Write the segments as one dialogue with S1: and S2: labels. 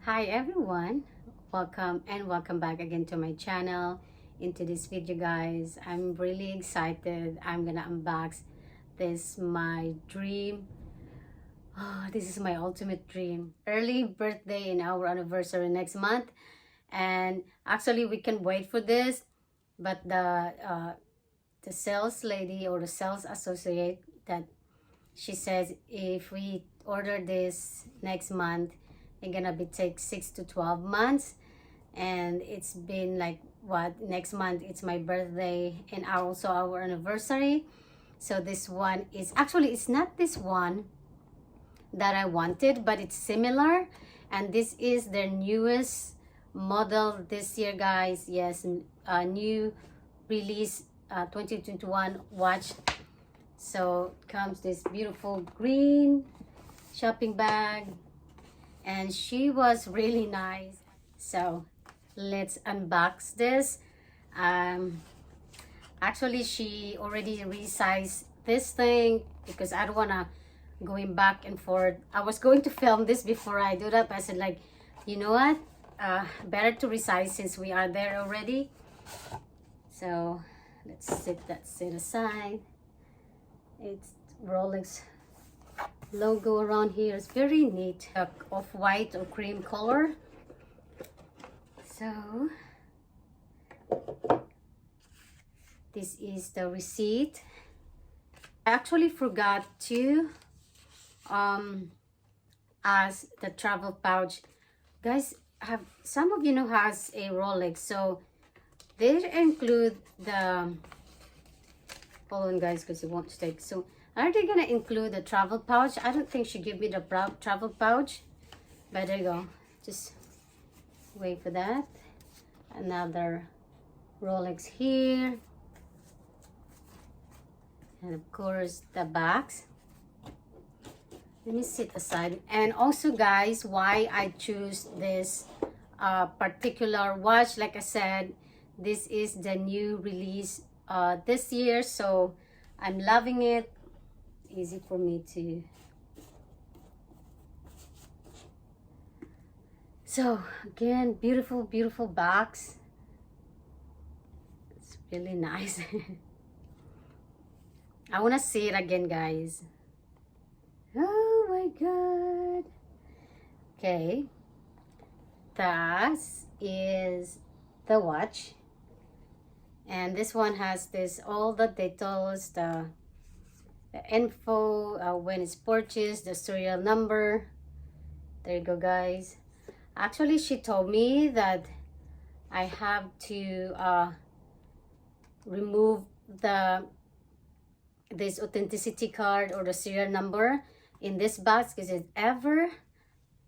S1: Hi everyone, welcome back again to my channel. Into this video guys, I'm really excited. I'm gonna unbox this my dream. This is my ultimate dream, early birthday and our anniversary next month. And actually we can wait for this, but the sales lady or the sales associate, that she says if we order this next month, it's gonna be take 6 to 12 months. And it's been like, what, next month it's my birthday and also our anniversary. So this one is actually, it's not this one that I wanted, but it's similar. And this is their newest model this year guys. Yes, new release 2021 watch. So comes this beautiful green shopping bag, and she was really nice. So let's unbox this. Actually she already resized this thing because I don't wanna going back and forth. I was going to film this before I do that, but I said, like, you know what, better to resize since we are there already. So let's set that aside. It's Rolex logo around here. It's very neat, off-white or cream color. So this is the receipt. I actually forgot to as the travel pouch guys. Have some of you know has a Rolex, so they include the, hold on guys because it won't stick. So are they gonna include the travel pouch? I don't think she gave me the travel pouch, but there you go. Just wait for that. Another Rolex here, and of course the box. Let me sit aside. And also guys, why I choose this particular watch, like I said, this is the new release this year, so I'm loving it. Easy for me to, so again, beautiful box. It's really nice. I want to see it again guys. Oh my god. Okay, that is the watch, and this one has this all the details, the info, when it's purchased, the serial number. There you go guys. Actually she told me that I have to remove this authenticity card or the serial number in this box, because if ever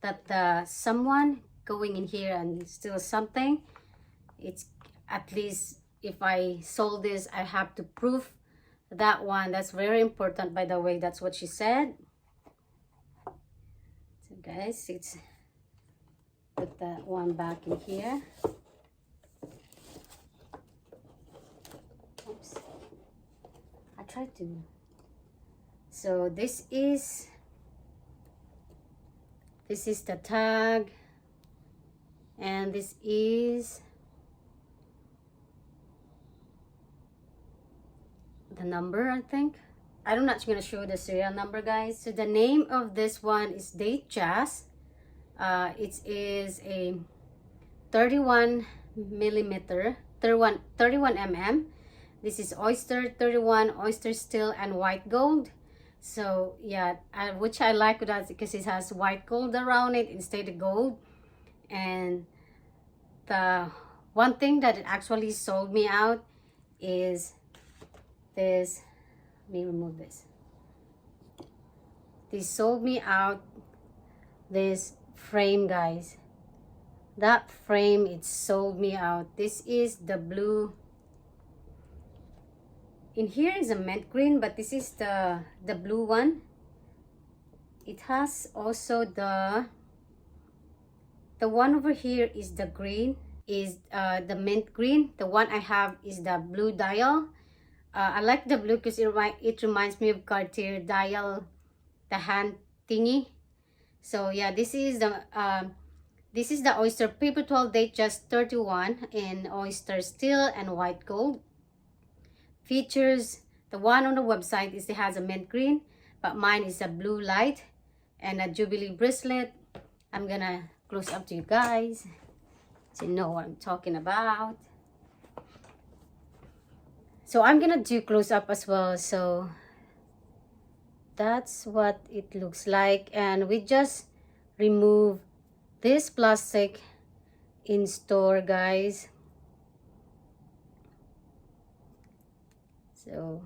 S1: that someone going in here and steal something, it's at least if I sold this, I have to prove that one. That's very important, by the way. That's what she said. So guys, it's put that one back in here. Oops, I tried to. So this is the tag, and this is the number, I think. I'm not going to show the serial number guys. So the name of this one is Date Jazz. It is a 31 millimeter, 31 mm. This is oyster 31, oyster steel, and white gold. So yeah, which I like that because it has white gold around it instead of gold. And the one thing that it actually sold me out is this. Let me remove this. They sold me out this frame guys. That frame, it sold me out. This is the blue. In here is a mint green, but this is the blue one. It has also the one over here is the green, is the mint green. The one I have is the blue dial. I like the blue because it reminds me of Cartier dial, the hand thingy. So yeah, this is the This is the oyster paper 12 date, just 31 in oyster steel and white gold. Features, the one on the website is it has a mint green, but mine is a blue light and a jubilee bracelet. I'm gonna close up to you guys so you know what I'm talking about. So I'm gonna do close up as well. So that's what it looks like, and we just remove this plastic in store, guys. So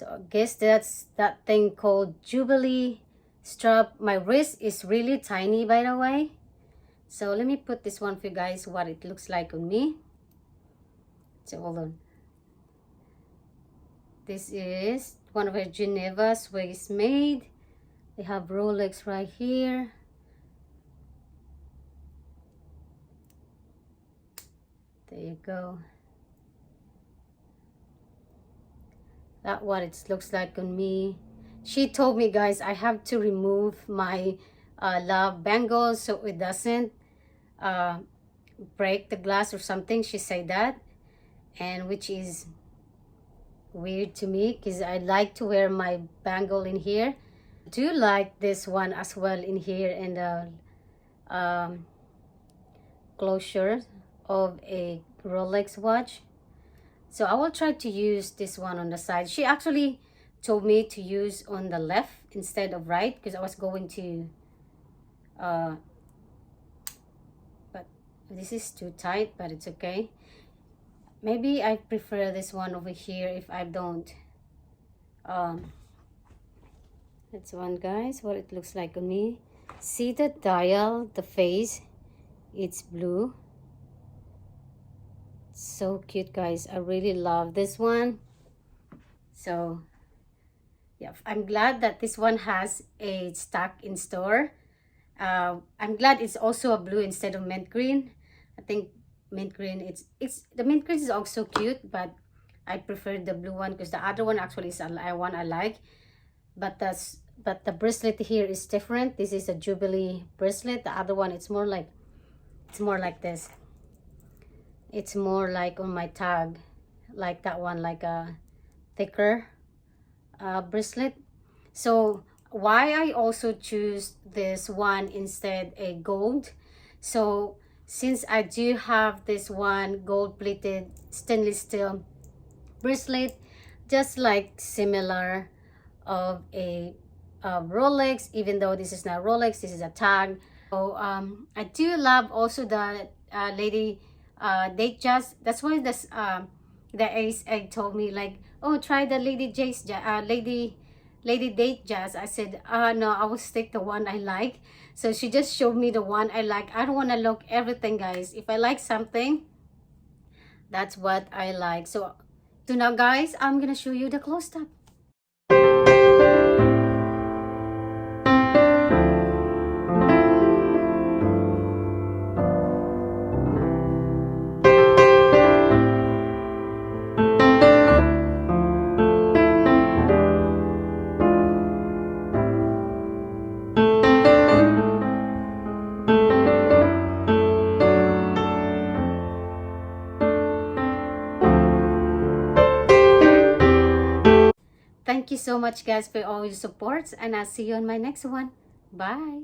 S1: I guess that's that thing called Jubilee strap. My wrist is really tiny, by the way. So let me put this one for you guys, what it looks like on me. So hold on. This is one of her Geneva Swiss made. They have Rolex right here. There you go. That's what it looks like on me. She told me, guys, I have to remove my love bangles so it doesn't break the glass or something. She said that, and which is weird to me because I like to wear my bangle in here. I do like this one as well in here, and the closure of a Rolex watch. So I will try to use this one on the side. She actually told me to use on the left instead of right because I was going to but this is too tight, but it's okay. Maybe I prefer this one over here if I don't. That's one, guys, what it looks like on me. See the dial, the face, it's blue. So cute, guys. I really love this one. So yeah, I'm glad that this one has a stock in store. I'm glad it's also a blue instead of mint green. I think mint green, it's the mint green is also cute, but I prefer the blue one because the other one actually is one I like. But the bracelet here is different. This is a Jubilee bracelet. The other one, it's more like this. It's more like on my tag, like that one, like a thicker bracelet. So why I also choose this one instead a gold. So since I do have this one gold plated stainless steel bracelet, just like similar of a Rolex, even though this is not Rolex, this is a tag. So I do love also the lady date jazz. That's why this the ace egg told me like, oh, try the lady date jazz. I said no, I will stick the one I like. So she just showed me the one I like. I don't want to look everything, guys. If I like something, that's what I like. So now, guys, I'm gonna show you the close up. Thank you so much, guys, for all your supports, and I'll see you on my next one. Bye.